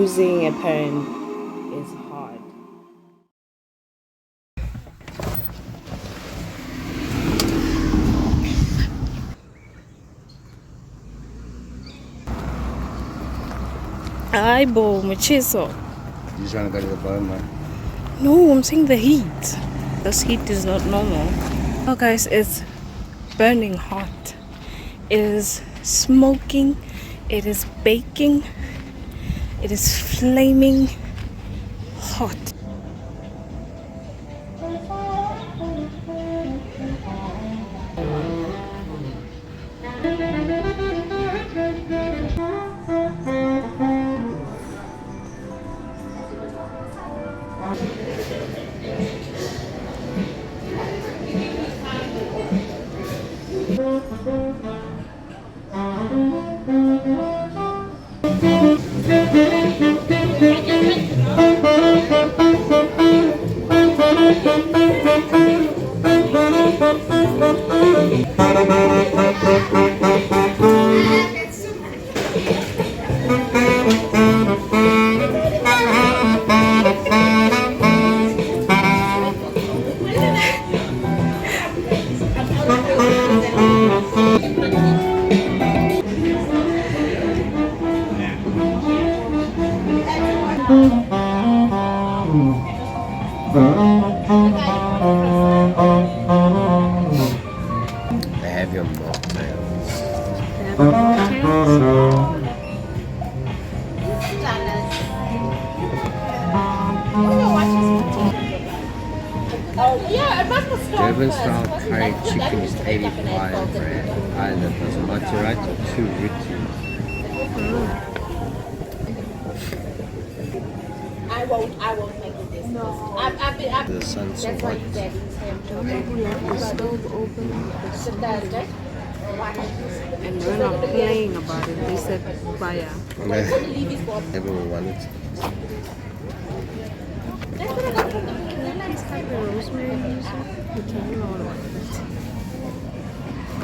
losing a parent is hard. Ay, bo, muchiso. You trying to go to the bottom, man? No, I'm saying the heat. This heat is not normal. Oh, guys, it's burning hot. It is smoking. It is baking. It is flaming hot. They have your mocktails. Durban style curry chicken is 85 rand. Either basmati rice or 2 roti. I won't make it this. No. The sun's so hot. And we're not playing about it. They said fire. Everyone wanted.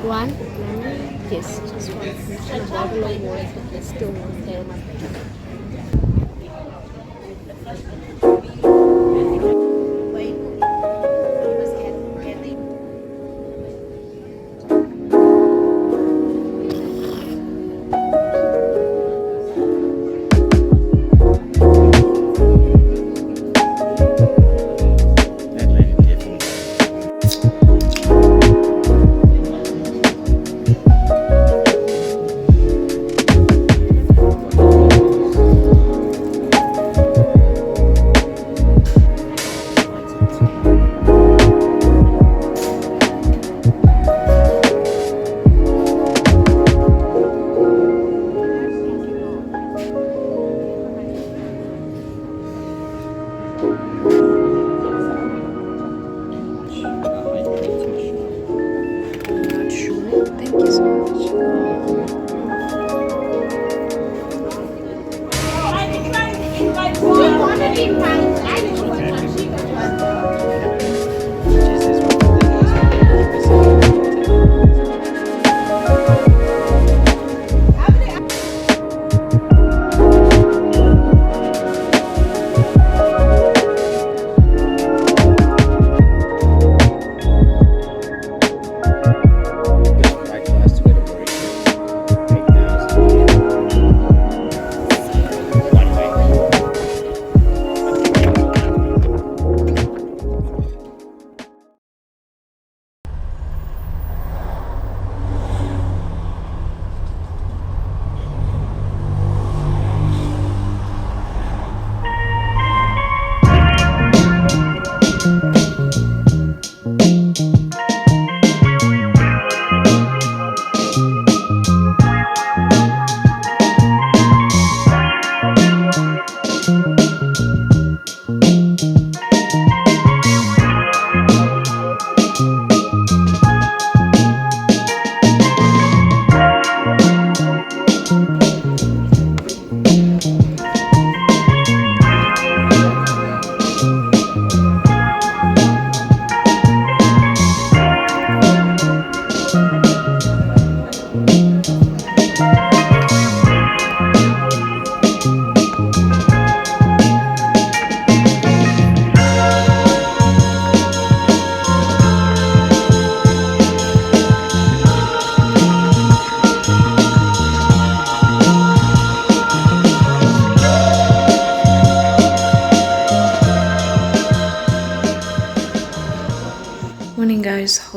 One? Yes, just one. Still one.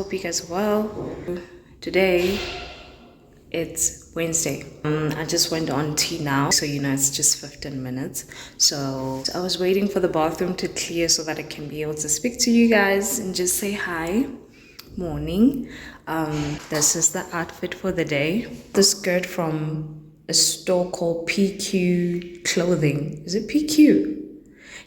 hope you guys are well. Today it's Wednesday. I just went on tea now, so you know it's just 15 minutes. So I was waiting for the bathroom to clear so that I can be able to speak to you guys and just say hi. Morning. This is the outfit for the day. The skirt from a store called PQ Clothing. Is it PQ?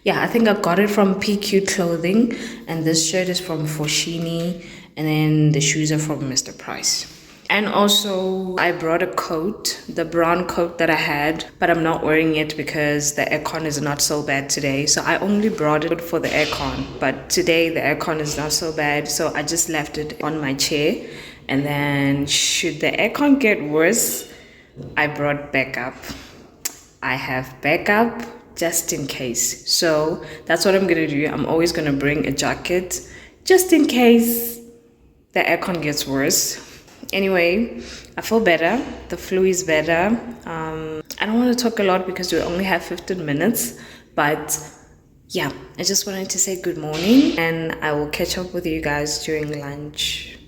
Yeah, I think I got it from PQ Clothing, and this shirt is from Foschini, and then the shoes are from Mr. Price. And also, I brought a coat, the brown coat that I had, but I'm not wearing it because the aircon is not so bad today. So I only brought it for the aircon, but today the aircon is not so bad, so I just left it on my chair. And then, should the aircon get worse, I brought backup. I have backup just in case. So that's what I'm gonna do. I'm always gonna bring a jacket just in case the aircon gets worse. Anyway, I feel better. The flu is better. I don't want to talk a lot because we only have 15 minutes, but yeah, I just wanted to say good morning, and I will catch up with you guys during lunch.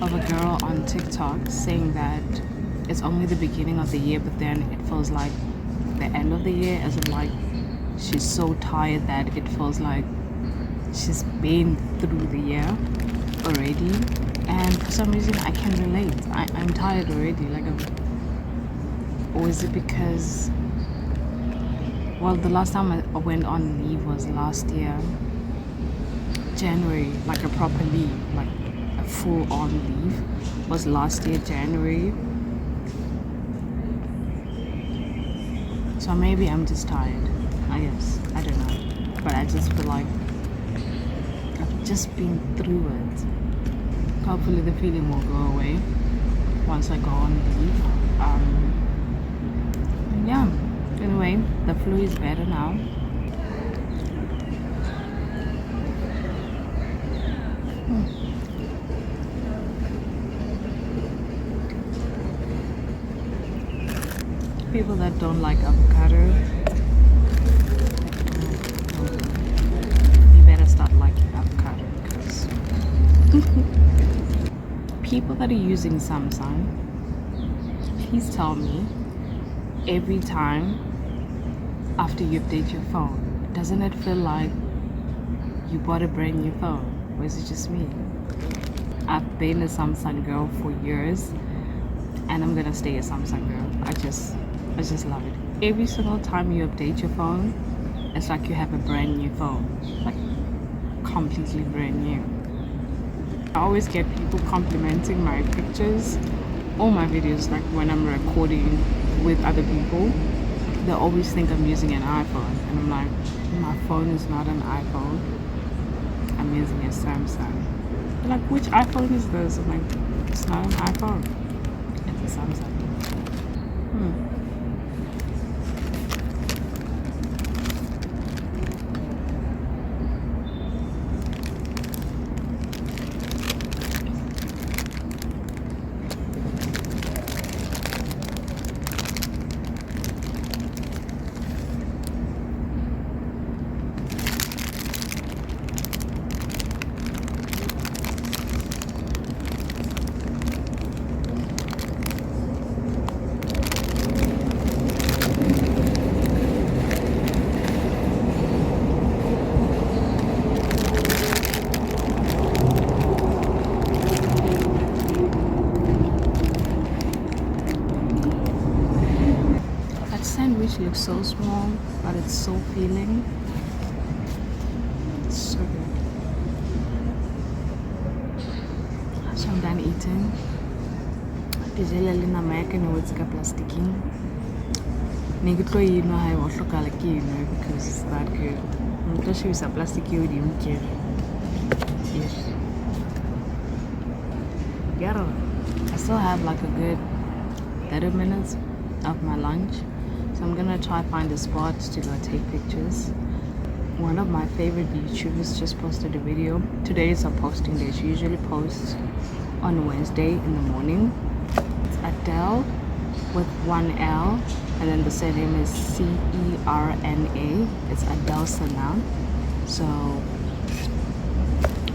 Of a girl on TikTok saying that it's only the beginning of the year, but then it feels like the end of the year, as in like she's so tired that it feels like she's been through the year already, and for some reason I can relate. I'm tired already. Like, or is it because, well, the last time I went on leave was last year, January, like a proper leave, like a full on leave was last year, January. So maybe I'm just tired, I guess. I don't know. But I just feel like I've just been through it. Hopefully the feeling will go away once I go on leave. Yeah. Anyway, the flu is better now. People that don't like avocado, you better start liking avocado, because people that are using Samsung, please tell me, every time after you update your phone, doesn't it feel like you bought a brand new phone? Or is it just me? I've been a Samsung girl for years, and I'm gonna stay a Samsung girl. I just love it. Every single time you update your phone, it's like you have a brand new phone, like completely brand new. I always get people complimenting my pictures or my videos, like when I'm recording with other people. They always think I'm using an iPhone, and I'm like, my phone is not an iPhone. I'm using a Samsung. They're like, which iPhone is this? I'm like, it's not an iPhone. It's a Samsung. Sandwich looks so small, but it's so filling. It's so good. So I'm done eating. Dijelele na mayake no it's ka plastiking. Nigitlo yino hai wa hloka like yino because it's that good. I'm just use a plastic you di yes. Girl, I still have like a good 30 minutes of my lunch. So I'm gonna try find a spot to go take pictures. One of my favorite YouTubers just posted a video. Today is her posting day. She usually posts on Wednesday in the morning. It's Adele with one L, and then the surname is Cerna. It's Adele Sana. So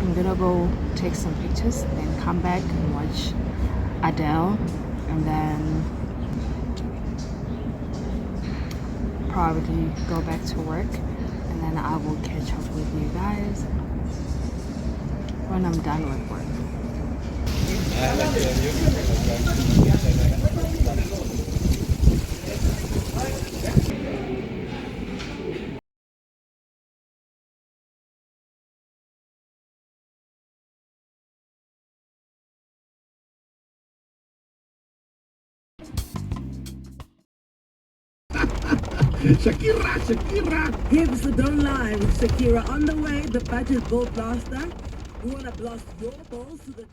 I'm gonna go take some pictures, then come back and watch Adele, and then probably go back to work, and then I will catch up with you guys when I'm done with work. Shakira. Hips don't lie with Shakira on the way. The budget ball blaster. We wanna blast your balls to the.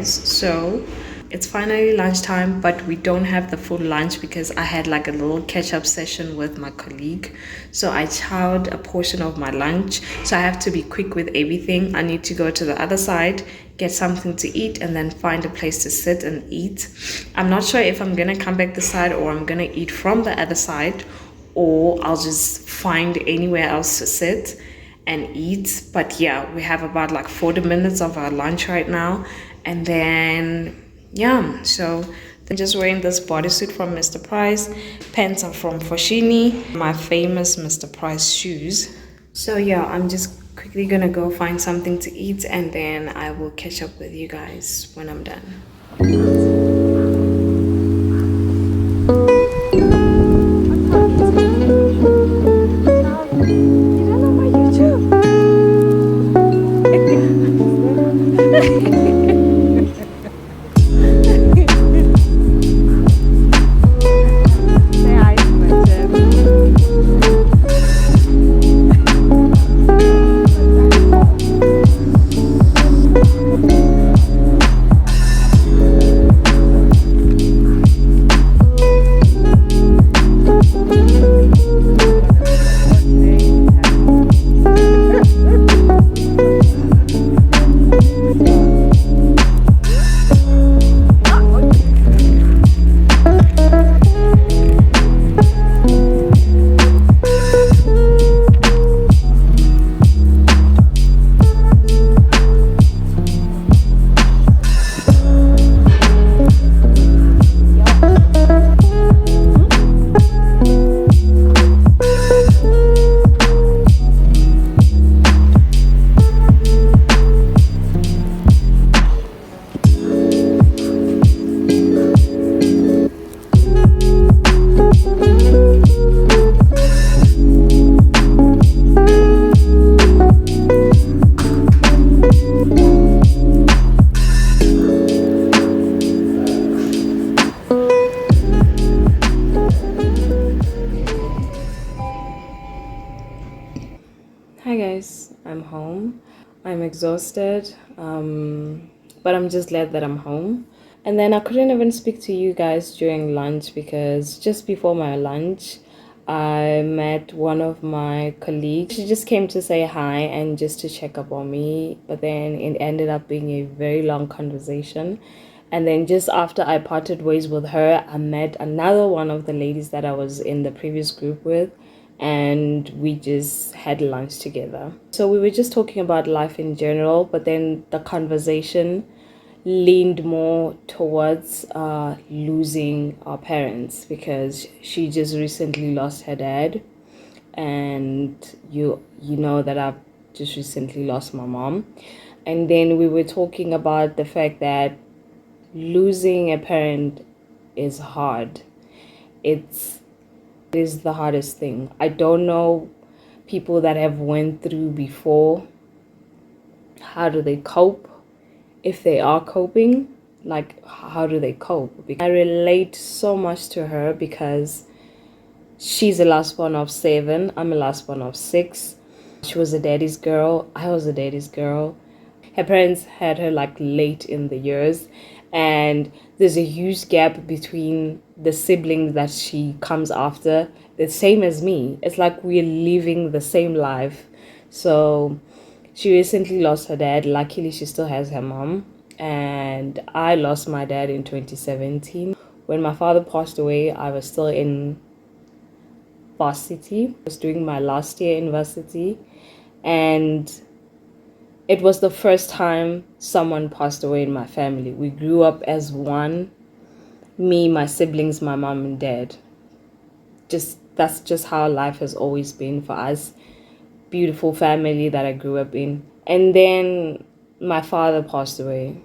guys. So it's finally lunchtime, but we don't have the full lunch because I had like a little catch-up session with my colleague. So I chowed a portion of my lunch. So I have to be quick with everything. I need to go to the other side, get something to eat, and then find a place to sit and eat. I'm not sure if I'm gonna come back this side or I'm gonna eat from the other side, or I'll just find anywhere else to sit and eat. But yeah, we have about like 40 minutes of our lunch right now, and then yeah, so I'm just wearing this bodysuit from Mr. Price, pants are from Foschini, my famous Mr. Price shoes. So yeah, I'm just quickly gonna go find something to eat, and then I will catch up with you guys when I'm done. Hi guys, I'm home. I'm exhausted, but I'm just glad that I'm home. And then I couldn't even speak to you guys during lunch because just before my lunch, I met one of my colleagues. She just came to say hi and just to check up on me, but then it ended up being a very long conversation. And then just after I parted ways with her, I met another one of the ladies that I was in the previous group with, and we just had lunch together. So we were just talking about life in general, but then the conversation leaned more towards losing our parents because she just recently lost her dad, and you know that I've just recently lost my mom. And then we were talking about the fact that losing a parent is hard. It is the hardest thing. I don't know people that have went through before. How do they cope? If they are coping, like how do they cope? I relate so much to her because she's the last one of 7. I'm the last one of 6. She was a daddy's girl. I was a daddy's girl. Her parents had her like late in the years, and there's a huge gap between the siblings that she comes after, the same as me. It's like we're living the same life. So she recently lost her dad. Luckily, she still has her mom. And I lost my dad in 2017. When my father passed away, I was still in varsity. I was doing my last year in varsity. And it was the first time someone passed away in my family. We grew up as one. Me, my siblings, my mom and dad. That's just how life has always been for us. Beautiful family that I grew up in. And then my father passed away,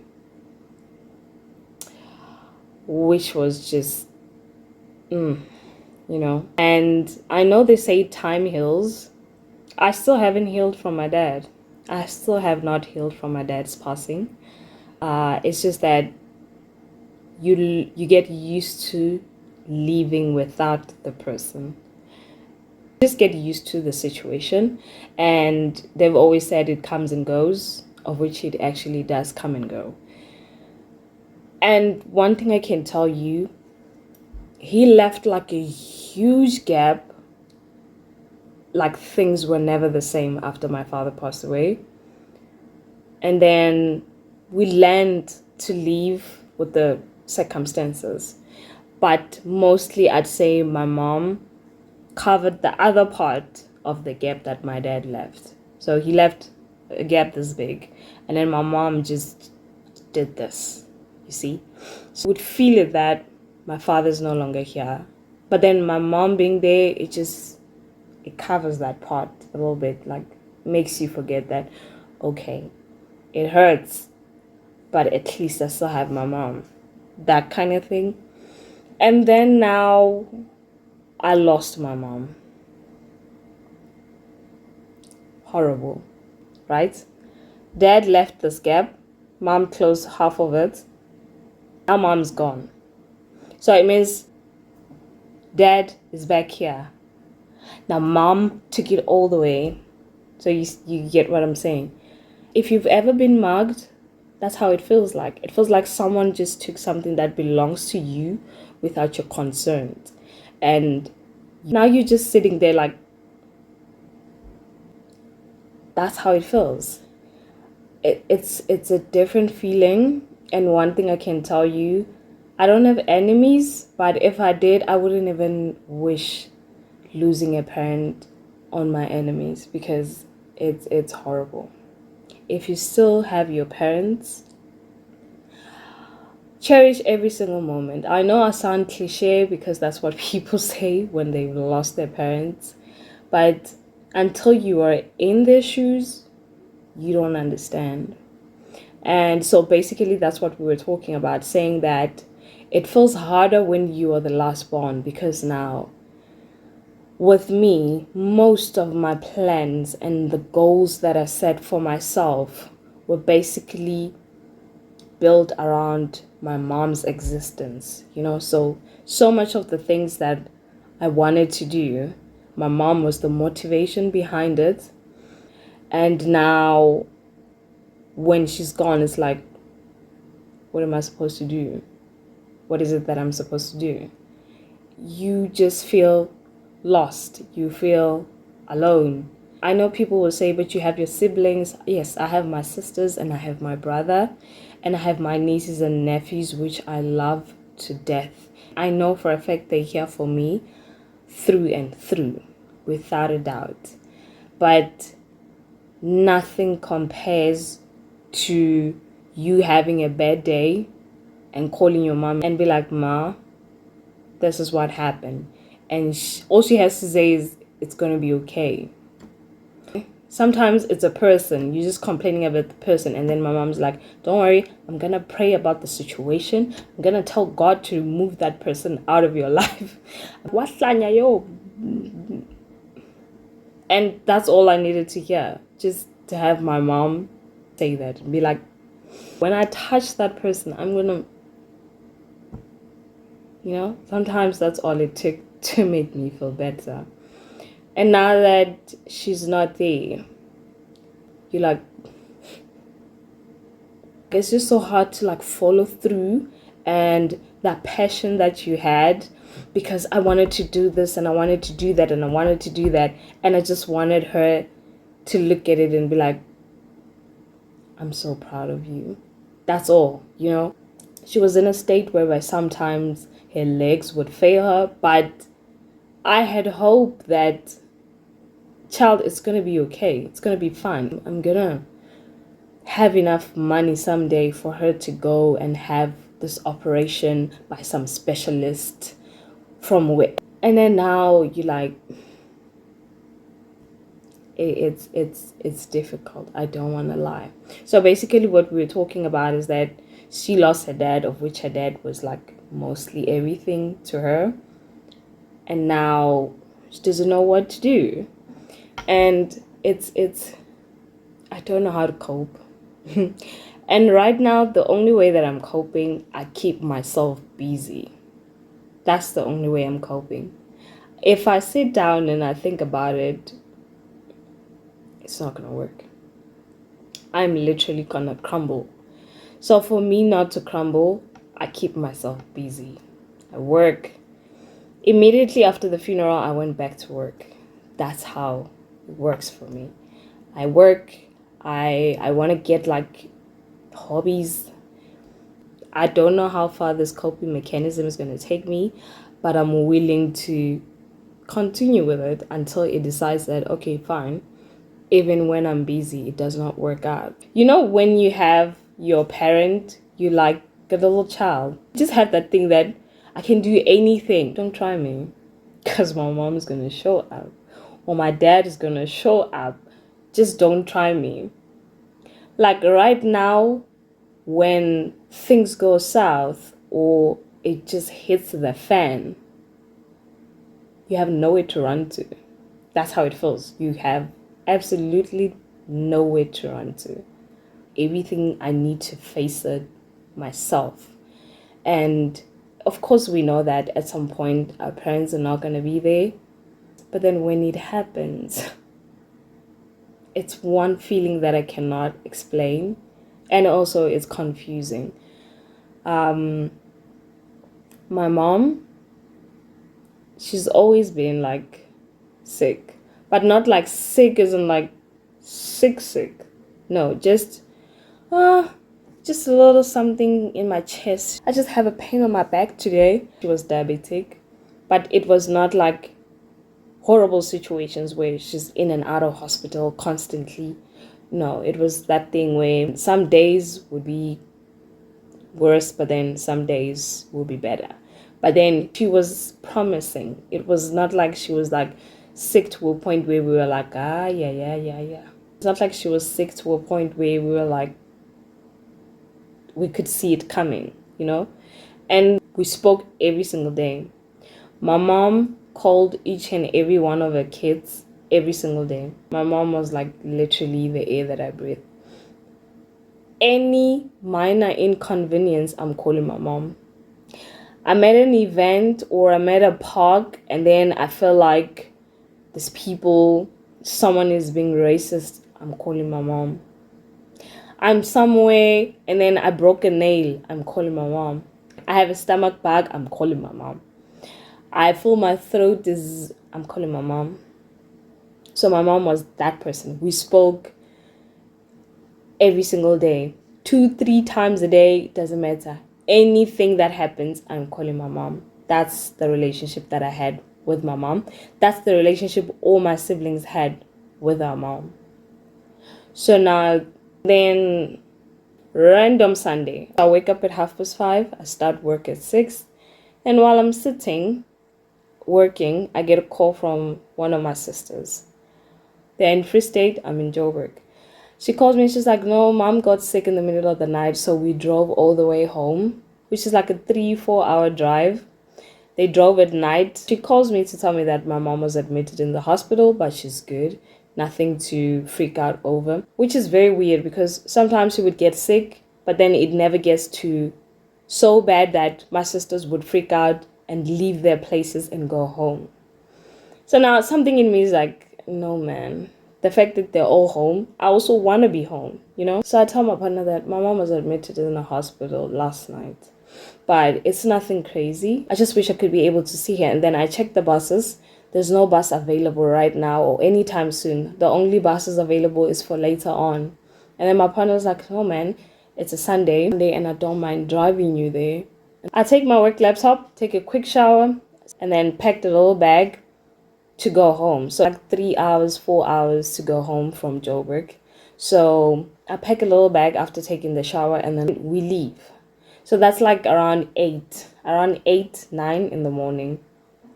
which was just, And I know they say time heals. I still haven't healed from my dad. I still have not healed from my dad's passing. It's just that you get used to living without the person. Just get used to the situation, and they've always said it comes and goes, of which it actually does come and go. And one thing I can tell you, he left like a huge gap. Like things were never the same after my father passed away. And then we learned to live with the circumstances. But mostly I'd say my mom covered the other part of the gap that my dad left. So he left a gap this big, and then my mom just did this, you see. So I would feel it that my father's no longer here. But then my mom being there, it covers that part a little bit, like makes you forget that, okay, it hurts, but at least I still have my mom. That kind of thing. And then now I lost my mom. Horrible, right? Dad left this gap. Mom closed half of it. Now mom's gone. So it means dad is back here. Now mom took it all the way. So you get what I'm saying. If you've ever been mugged, that's how it feels like. It feels like someone just took something that belongs to you without your consent. And now you're just sitting there like, that's how it feels. It's a different feeling. And one thing I can tell you, I don't have enemies, but if I did, I wouldn't even wish losing a parent on my enemies, because it's horrible. If you still have your parents, cherish every single moment. I know I sound cliche because that's what people say when they've lost their parents, but until you are in their shoes, you don't understand. And so basically that's what we were talking about, saying that it feels harder when you are the last born, because now with me, most of my plans and the goals that I set for myself were basically built around my mom's existence, so much of the things that I wanted to do, my mom was the motivation behind it. And now when she's gone, it's like, what am I supposed to do? What is it that I'm supposed to do? You just feel lost. You feel alone. I know people will say, but you have your siblings. Yes, I have my sisters and I have my brother and I have my nieces and nephews, which I love to death. I know for a fact they're here for me through and through, without a doubt. But nothing compares to you having a bad day and calling your mom and be like, Ma, this is what happened. And all she has to say is, it's going to be okay. Sometimes it's a person. You're just complaining about the person. And then my mom's like, don't worry, I'm going to pray about the situation. I'm going to tell God to remove that person out of your life. And that's all I needed to hear. Just to have my mom say that. And be like, when I touch that person, I'm going to, sometimes that's all it took to make me feel better. And now that she's not there, you're like, it's just so hard to follow through, and that passion that you had, because I wanted to do this and I wanted to do that and I wanted to do that, and I just wanted her to look at it and be like, I'm so proud of you. That's all. She was in a state whereby sometimes her legs would fail her, but I had hope that, child, it's going to be okay. It's going to be fine. I'm going to have enough money someday for her to go and have this operation by some specialist from where. And then now you're like, it's difficult. I don't want to lie. So basically what we were talking about is that she lost her dad, of which her dad was mostly everything to her. And now she doesn't know what to do. And it's I don't know how to cope. And right now, the only way that I'm coping, I keep myself busy. That's the only way I'm coping. If I sit down and I think about it, it's not going to work. I'm literally going to crumble. So for me not to crumble, I keep myself busy. I work. Immediately after the funeral, I went back to work. That's how it works for me. I work. I want to get like hobbies. I don't know how far this coping mechanism is going to take me, but I'm willing to continue with it until it decides that, okay, fine, even when I'm busy, it does not work out. You know, when you have your parent, you like a little child. You just have that thing that I can do anything. Don't try me, because my mom is going to show up or my dad is going to show up. Just don't try me. Like right now, when things go south or it just hits the fan, you have nowhere to run to. That's how it feels. You have absolutely nowhere to run to. Everything, I need to face it myself. And of course, we know that at some point our parents are not going to be there. But then when it happens, it's one feeling that I cannot explain. And also, it's confusing. My mom, she's always been like sick, but not like sick as in like sick. No, just a little something in my chest. I just have a pain on my back today. She was diabetic, but it was not like horrible situations where she's in and out of hospital constantly. No, it was that thing where some days would be worse, but then some days will be better. But then she was promising. It was not like she was like sick to a point where we were like, yeah. It's not like she was sick to a point where we were like, we could see it coming, you know? And we spoke every single day. My mom called each and every one of her kids every single day. My mom was like literally the air that I breathe. Any minor inconvenience, I'm calling my mom. I'm at an event or I'm at a park and then I feel like there's people, someone is being racist, I'm calling my mom. I'm somewhere and then I broke a nail, I'm calling my mom. I have a stomach bug, I'm calling my mom. I feel my throat is, I'm calling my mom. So my mom was that person. We spoke every single day, 2-3 times a day, doesn't matter. Anything that happens, I'm calling my mom. That's the relationship that I had with my mom. That's the relationship all my siblings had with our mom. So now, then, random Sunday, I wake up at 5:30, I start work at 6, and while I'm sitting, working, I get a call from one of my sisters. They're in Free State, I'm in Joburg. She calls me, she's like, no, mom got sick in the middle of the night, so we drove all the way home, which is like a 3-4 hour drive. They drove at night. She calls me to tell me that my mom was admitted in the hospital, but she's good. Nothing to freak out over, which is very weird because sometimes she would get sick, but then it never gets to so bad that my sisters would freak out and leave their places and go home. So now something in me is like, no, man. The fact that they're all home, I also want to be home, you know? So I tell my partner that my mom was admitted in the hospital last night, but it's nothing crazy. I just wish I could be able to see her. And then I checked the buses. There's no bus available right now or anytime soon. The only buses available is for later on. And then my partner's like, oh man, it's a Sunday and I don't mind driving you there. I take my work laptop, take a quick shower, and then packed a little bag to go home. So like 3 hours, 4 hours to go home from Joburg. So I pack a little bag after taking the shower and then we leave. So that's like around 8, 9 in the morning.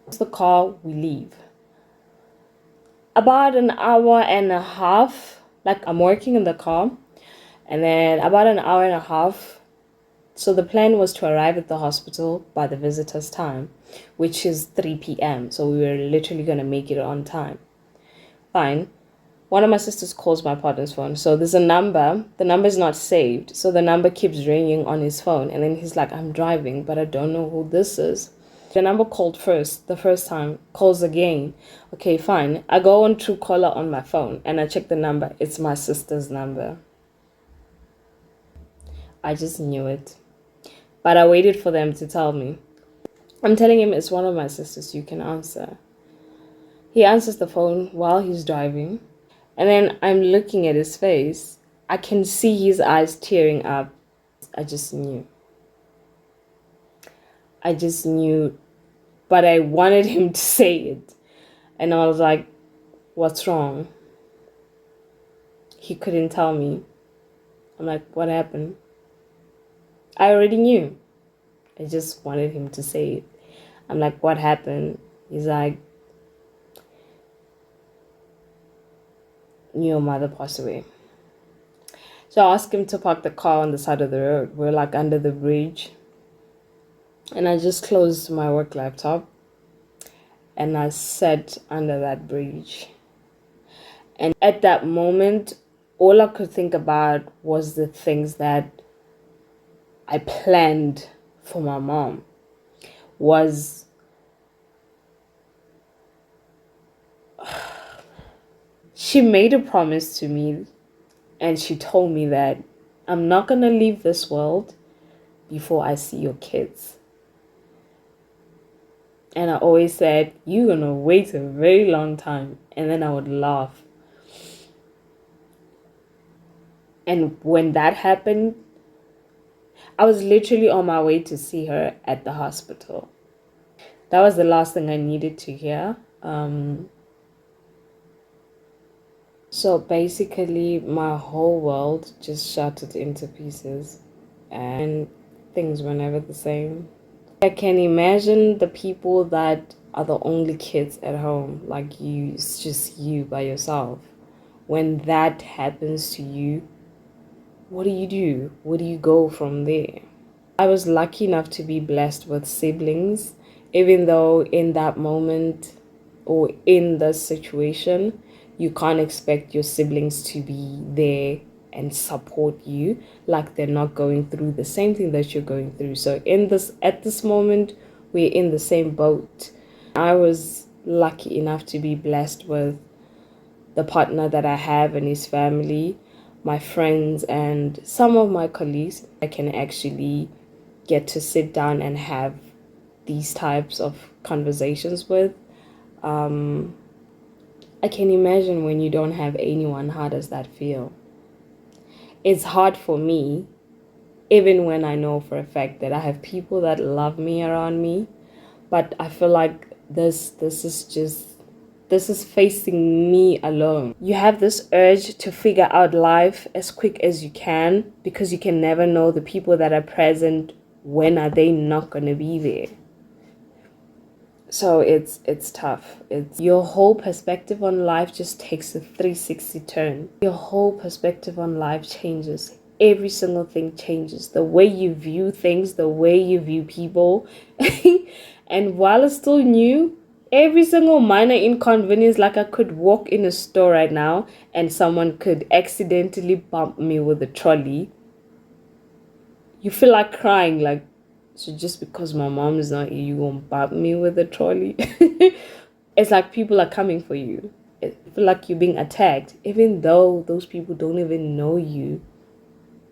It's the car, we leave. About an hour and a half, like I'm working in the car, and then about an hour and a half. So the plan was to arrive at the hospital by the visitor's time, which is 3 p.m. So we were literally going to make it on time. Fine. One of my sisters calls my partner's phone. So there's a number. The number is not saved. So the number keeps ringing on his phone. And then he's like, I'm driving, but I don't know who this is. The number called first, the first time, calls again. Okay, fine. I go on Truecaller on my phone and I check the number. It's my sister's number. I just knew it. But I waited for them to tell me. I'm telling him it's one of my sisters, you can answer. He answers the phone while he's driving. And then I'm looking at his face. I can see his eyes tearing up. I just knew. But I wanted him to say it. And I was like, what's wrong? He couldn't tell me. I'm like, what happened? I already knew. I just wanted him to say it. I'm like, what happened? He's like, your mother passed away. So I asked him to park the car on the side of the road. We're like under the bridge. And I just closed my work laptop and I sat under that bridge. And at that moment, all I could think about was the things that I planned for my mom. She made a promise to me and she told me that I'm not going to leave this world before I see your kids. And I always said, you're going to wait a very long time. And then I would laugh. And when that happened, I was literally on my way to see her at the hospital. That was the last thing I needed to hear. So basically, my whole world just shattered into pieces. And things were never the same. I can imagine the people that are the only kids at home, like you, it's just you by yourself. When that happens to you, what do you do? Where do you go from there? I was lucky enough to be blessed with siblings, even though in that moment or in this situation, you can't expect your siblings to be there and support you like they're not going through the same thing that you're going through. So at this moment, we're in the same boat. I was lucky enough to be blessed with the partner that I have and his family, my friends, and some of my colleagues. I can actually get to sit down and have these types of conversations with. I can imagine when you don't have anyone, how does that feel? It's hard for me, even when I know for a fact that I have people that love me around me, but I feel like this is facing me alone. You have this urge to figure out life as quick as you can because you can never know the people that are present, when are they not going to be there. So it's tough. It's your whole perspective on life just takes a 360 turn. Your whole perspective on life changes. Every single thing changes. The way you view things, the way you view people. And while it's still new, every single minor inconvenience, like I could walk in a store right now and someone could accidentally bump me with a trolley. You feel like crying, like, so just because my mom is not here, you won't bump me with a trolley? It's like people are coming for you. I feel like you're being attacked, even though those people don't even know you.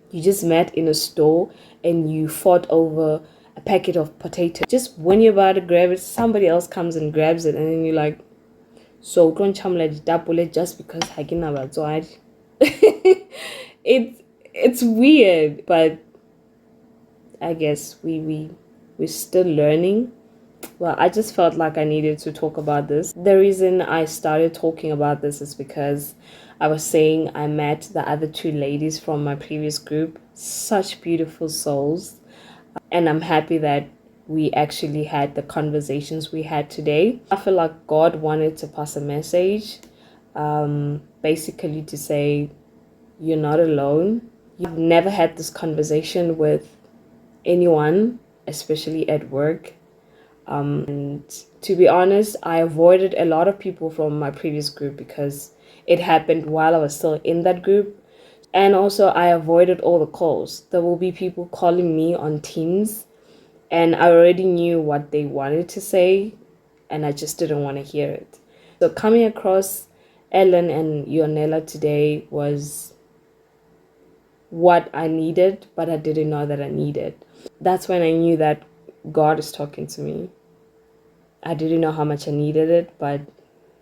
You just met in a store and you fought over a packet of potatoes. Just when you're about to grab it, somebody else comes and grabs it, and then you're like, so don't chamla just because hagin about so it's weird, but I guess we're still learning. Well, I just felt like I needed to talk about this. The reason I started talking about this is because I was saying I met the other two ladies from my previous group, such beautiful souls. And I'm happy that we actually had the conversations we had today. I feel like God wanted to pass a message, basically to say, you're not alone. You've never had this conversation with anyone, especially at work. And to be honest, I avoided a lot of people from my previous group because it happened while I was still in that group. And also I avoided all the calls. There will be people calling me on Teams and I already knew what they wanted to say and I just didn't want to hear it. So coming across Ellen and Ionela today was what I needed, but I didn't know that I needed. That's when I knew that God is talking to me. I didn't know how much I needed it, but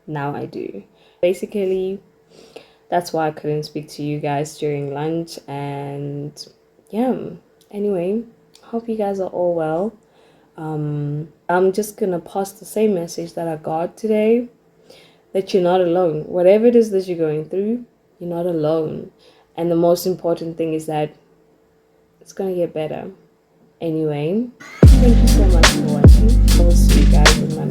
now I do. Basically, that's why I couldn't speak to you guys during lunch. And yeah, anyway, hope you guys are all well. I'm just gonna pass the same message that I got today, that you're not alone. Whatever it is that you're going through, you're not alone. And the most important thing is that it's gonna get better. Anyway, thank you so much for watching. I will see you guys in my